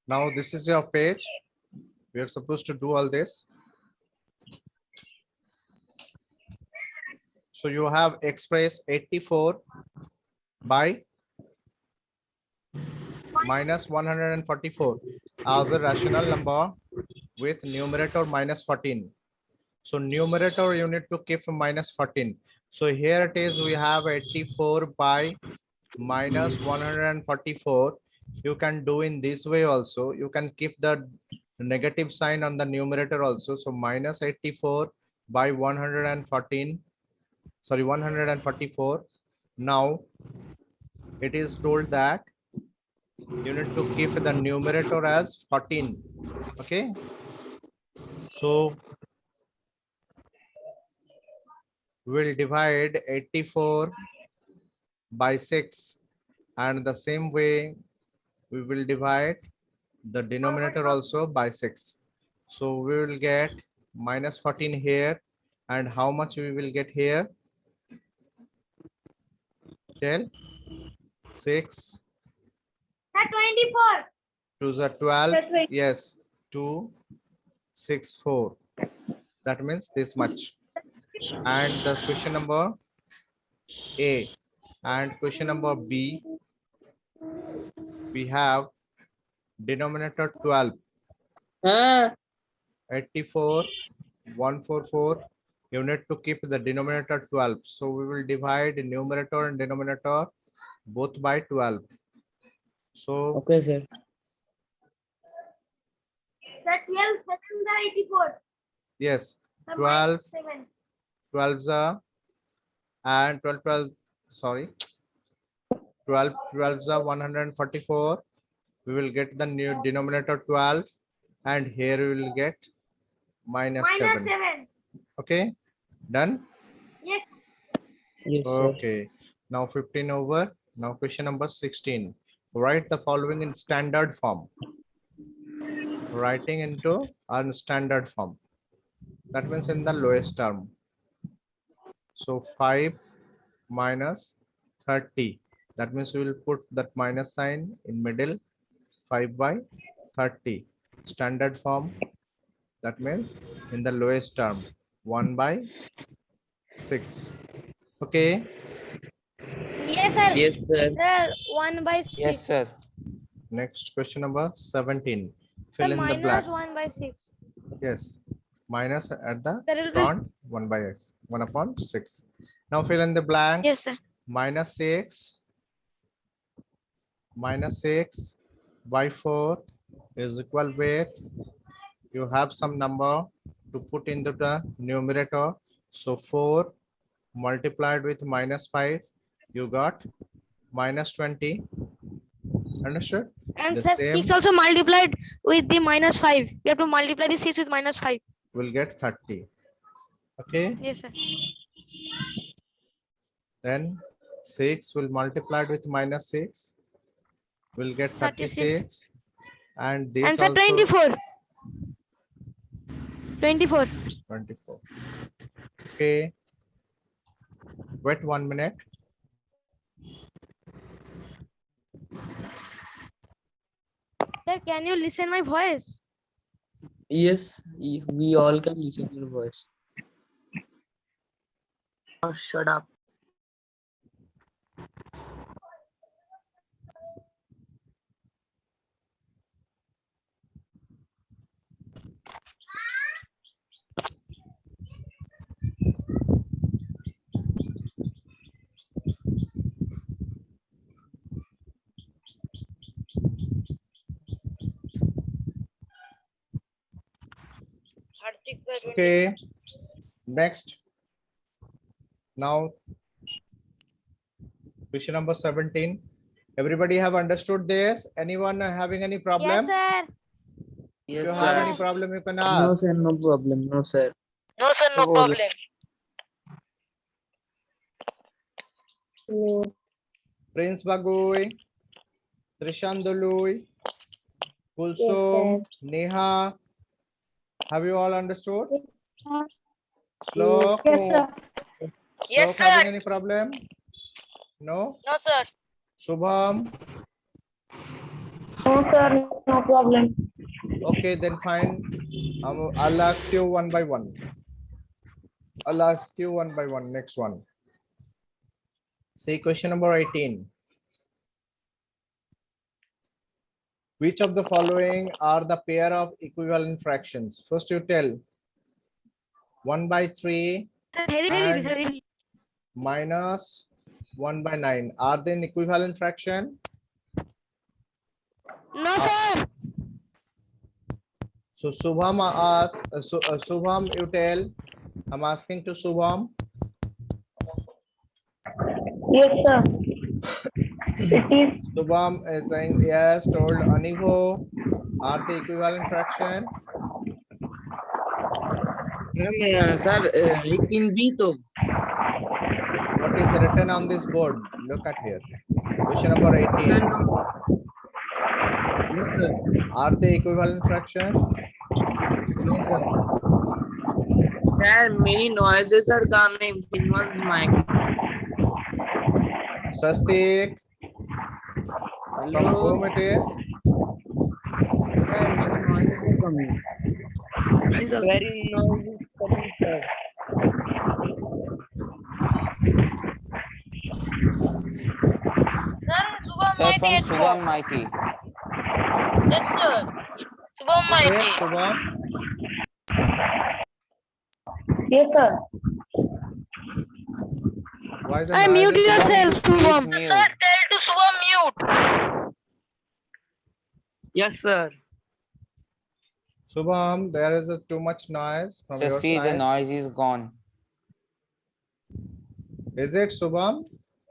Now this is your page. We are supposed to do all this. So you have express 84 by minus 144 as a rational number with numerator minus 14. So numerator you need to keep minus 14. So here it is, we have 84 by minus 144. You can do in this way also. You can keep the negative sign on the numerator also. So minus 84 by 114, sorry, 144. Now it is told that you need to keep the numerator as 14. Okay. So we'll divide 84 by 6, and the same way we will divide the denominator also by 6. So we will get minus 14 here, and how much we will get here? Tell. 6 24. to the 12. Yes, 2 6 4. That means this much. And the question number A and question number B, we have denominator 12, 84, 144. You need to keep the denominator 12. So we will divide the numerator and denominator both by 12. So Okay, sir. The 12 second the 84. yes, The 12, minus 7. 12 and 12, 12, sorry, 12, 12 144. We will get the new denominator 12, and here we will get minus Minus 7. 7. Okay, done. Yes. Yes, sir. Okay, now 15 over. Now question number 16. Write the following in standard form. Writing into our standard form. That means in the lowest term. So 5 minus 30. That means we will put that minus sign in middle. 5 by 30. Standard form. That means in the lowest term. 1 by 6. Okay. Yes, sir. Yes, sir. Sir, 1 by 6. Yes, sir. Next question number 17. Sir, Fill in the minus blanks. 1 by 6. Yes. Minus at the There will be. front 1 by x. 1 upon 6. Now fill in the blanks. Yes, sir. Minus 6. Minus 6 by 4 is equal with, you have some number to put into the numerator. So 4 multiplied with minus 5, you got minus 20. Understood? And The sir, same 6 also multiplied with the minus 5. We have to multiply the 6 with minus 5. will get 30. Okay. Yes, sir. Then 6 will multiplied with minus 6. Will get 36. And this And sir, also 24. 24. 24. Okay. Wait 1 minute. Sir, can you listen my voice? Yes, we all can listen to your voice. Oh, shut up. Okay. Next. Now, question number 17. Everybody have understood this? Anyone having any problem? Yes, sir. If Yes, you have sir. any problem, you can No, ask. sir, no problem. No, sir. No, sir, no Oh, problem. Prince Bagui, Trishandului, Kulsum, Neha. Have you all understood? Slok? Yes, sir. Yes, Slok having sir. any problem? No? No, sir. Shubham? No, No, sir, no problem. Okay, then fine. I'll ask you one by one. I'll ask you one by one. Next one. See question number 18. Which of the following are the pair of equivalent fractions? First you tell 1 by 3 Sir, very easy, and sir. Very easy. minus 1 by 9. Are they an equivalent fraction? No, sir. So Subham asks, Subham, you tell. I'm asking to Subham. Yes, sir. It is. Subham is saying yes. Told Anivo, are they equivalent fraction? sir, it can be to. What is written on this board? Look at here. Question number 18. No, sir. Are they equivalent fraction? No, sir. There are many noises are coming. Someone's mic. Swastik, from Hello. whom it is? Sir, many noises are coming. Very noisy coming, sir. Sir, from Subham Maiki. Yes, sir. Subham Is it Maiti. Subham? Yes, sir. Why the I noise mute is yourself, Please Subham. mute. Sir, tell to Subham mute. Yes, sir. Subham, there is too much noise from Sir, your see the side. noise is gone. Is it Subham?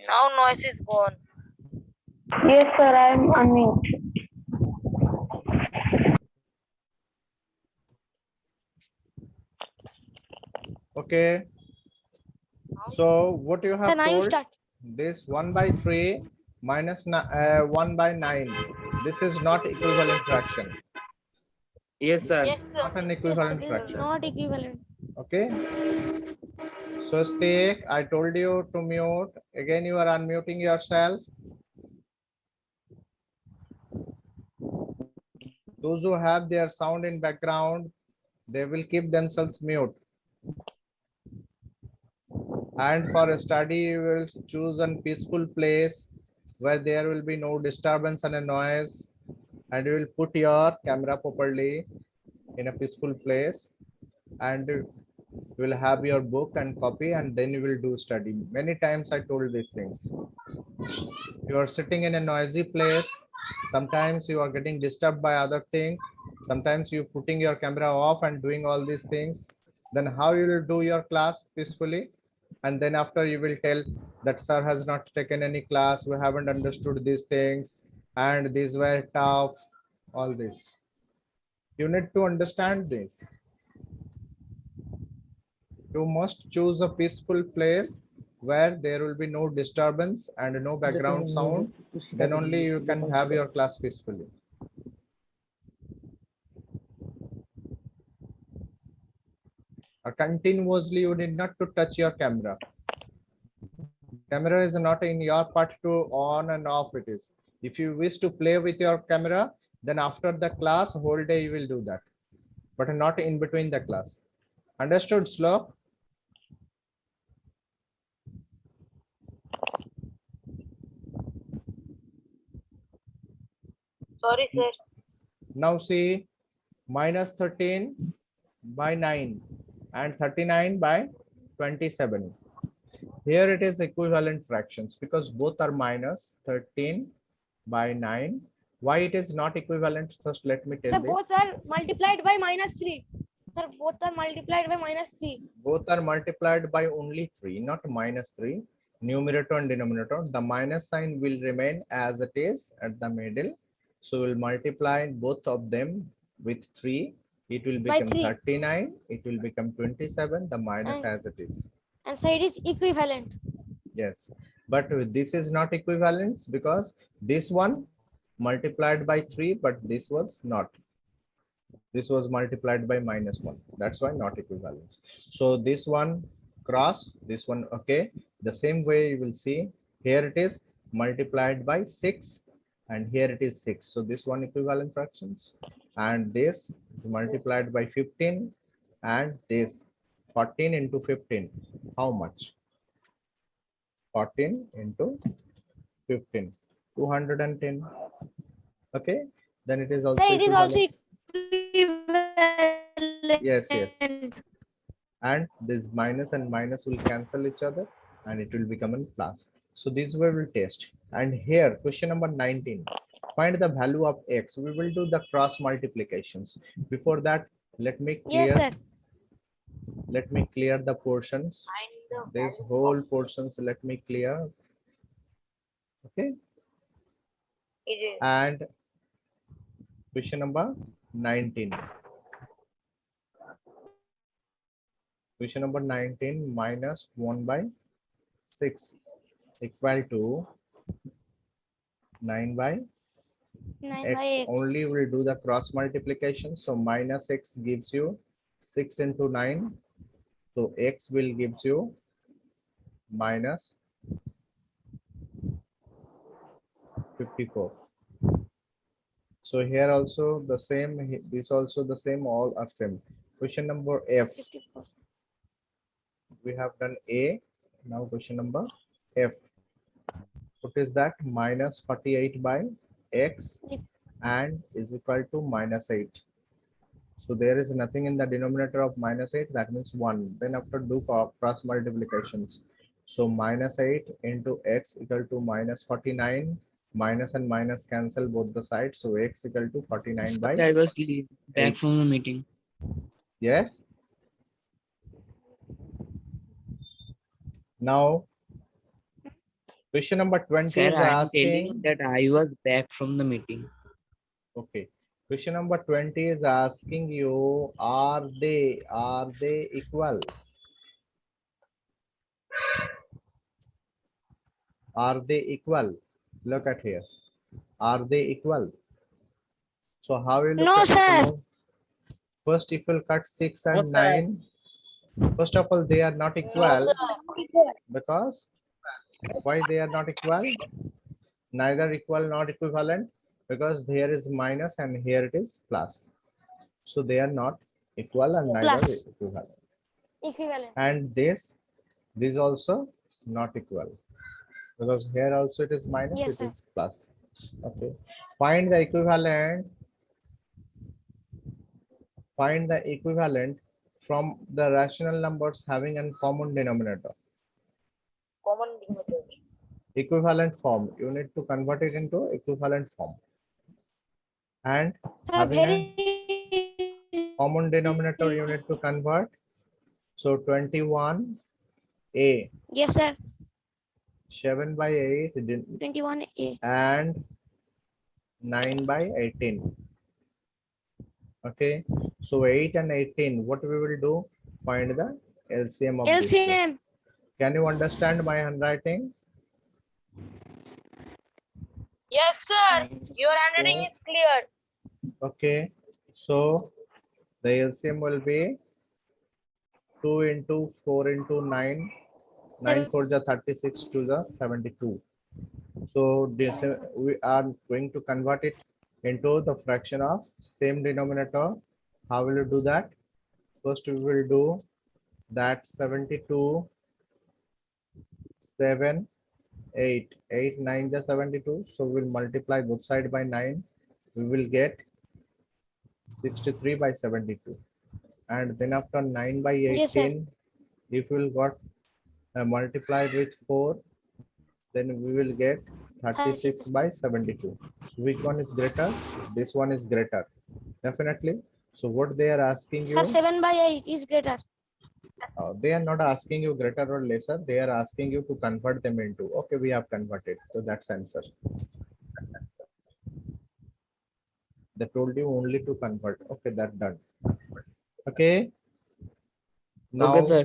Now noise is gone. Yes, sir. I am unmute. Okay. So what you have Then I told, start. this 1 by 3 minus 1 by 9. This is not equivalent fraction. Yes, sir. Yes, sir. Not an Yes, sir, equivalent this is fraction. not equivalent. Okay. So Swastik, I told you to mute. Again, you are unmuting yourself. Those who have their sound in background, they will keep themselves mute. And for a study, you will choose a peaceful place where there will be no disturbance and a noise. And you will put your camera properly in a peaceful place. And you will have your book and copy, and then you will do study. Many times I told these things. You are sitting in a noisy place. Sometimes you are getting disturbed by other things. Sometimes you putting your camera off and doing all these things. Then how you will do your class peacefully? And then after you will tell that sir has not taken any class. We haven't understood these things. And these were tough. All this. You need to understand this. You must choose a peaceful place where there will be no disturbance and no background sound. Then only you can have your class peacefully. Continuously, you need not to touch your camera. Camera is not in your part to on and off it is. If you wish to play with your camera, then after the class, whole day you will do that, but not in between the class. Understood, Slok? Sorry, sir. Now see, minus 13 by 9 and 39 by 27. Here it is equivalent fractions because both are minus 13 by 9. Why it is not equivalent? First, let me tell Sir, this. both are multiplied by -3. Sir, both are multiplied by -3. Both are multiplied by only 3, not minus 3. Numerator and denominator. The minus sign will remain as it is at the middle. So we'll multiply both of them with 3. It will By become 3. 39. It will become 27. The minus And- as it is. And so it is equivalent. Yes, but this is not equivalence because this one multiplied by 3, but this was not. This was multiplied by -1. That's why not equivalence. So this one cross, this one, okay. The same way you will see here it is multiplied by 6 and here it is 6. So this one equivalent fractions, and this is multiplied by 15, and this 14 into 15. How much? 14 into 15, 210. Okay, then it is also Sir, it is also equivalent. Yes, yes. equivalent. And this minus and minus will cancel each other, and it will become a plus. So this way we'll test. And here question number 19, find the value of x. We will do the cross multiplications. Before that, let me Yes, clear sir. the portions. This whole portions let me clear. Okay, and question number 19. Question number 19, minus 1 by 6 equal to 9 by 9 by x. x. Only will do the cross multiplication. So minus x gives you 6 into 9. So x will gives you minus 54. So here also the same, this also the same, all are same. Question number F. 54. We have done A. Now question number F. What is that? Minus 48 by x and is equal to minus 8. So there is nothing in the denominator of minus 8. That means 1. Then after do cross multiplications. So minus 8 into x equal to minus 49. Minus and minus cancel both the sides. So x equal to 49 by I was back 8. from the meeting. Yes. Now, question number 20 Sir, is I am telling asking. you that I was back from the meeting. Okay. Question number 20 is asking you, are they equal? Are they equal? Look at here. Are they equal? So how will you No, sir. First, if you'll cut 6 and 9, first of all, they are not equal. Because why they are not equal? Neither equal nor equivalent, because here is minus and here it is plus. So they are not equal and neither Plus. equivalent. Equivalent. And this also not equal, because here also it is minus, Yes, it sir. is plus. Okay, find the equivalent. Find the equivalent from the rational numbers having a common denominator. Equivalent form, you need to convert it into equivalent form, and Sir, having a very. common denominator you need to convert. So 21a, Yes, sir. 7 by 8 21A. and 9 by 18. Okay, so 8 and 18, what we will do? Find the LCM of this two. LCM. Can you understand my handwriting? Yes, sir. Your handwriting is clear. Okay, so the LCM will be 2 into 4 into 9. 9 for the 36 to the 72. So this we are going to convert it into the fraction of same denominator. How will you do that? First we will do that 72, 7, 8, 8, 9 the 72. So we'll multiply both side by 9. We will get 63 by 72. And then after 9 by 18, Yes, sir. if we'll got multiplied with 4, then we will get 36 by 72. So which one is greater? This one is greater, definitely. So what they are asking you, Sir, 7 by 8 is greater. they are not asking you greater or lesser, they are asking you to convert them into. Okay, we have converted, so that's answer. They told you only to convert. Okay, that done. Okay, now Okay, sir.